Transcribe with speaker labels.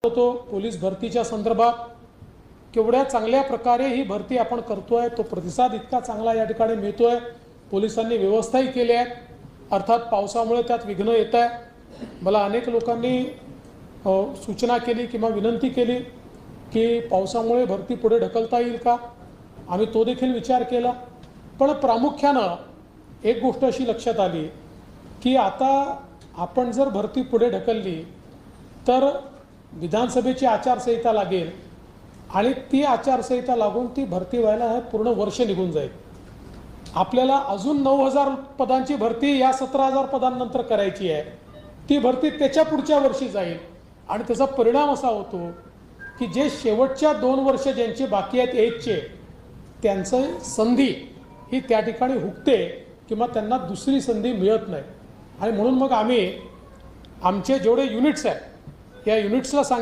Speaker 1: तो पोलीस भरतीच्या संदर्भात केवढ्या चांगल्या प्रकारे ही भरती आपण करतोय, तो प्रतिसाद इतका चांगला या ठिकाणी मिळतोय। पोलिसांनी व्यवस्थाही केली आहे, अर्थात पावसामुळे त्यात विघ्न येत आहे। मला अनेक लोकांनी सूचना केली किंवा विनंती केली की पावसामुळे भरती पुढे ढकलता येईल का। आम्ही तो देखील विचार केला, पण प्रामुख्यानं एक गोष्ट अशी लक्षात आली की आता आपण जर भरती पुढे ढकलली तर विधानसभेची आचारसंहिता लागेल आणि ती आचारसंहिता लागून ती भरती व्हायला पूर्ण वर्ष निघून जाईल। आपल्याला अजून 9000 पदांची भरती या 17000 पदांनंतर करायची आहे। ती भरती त्याच्या पुढच्या वर्षी जाईल आणि त्याचा परिणाम असा होतो की जे शेवटच्या 2 वर्ष ज्यांचे बाकी आहेत एजचे, त्यांचं संधी ही त्या ठिकाणी हुकते किंवा त्यांना दुसरी संधी मिळत नाही। आणि म्हणून मग आम्ही आमचे जेवढे युनिट्स आहेत या युनिट्सला सांगितलं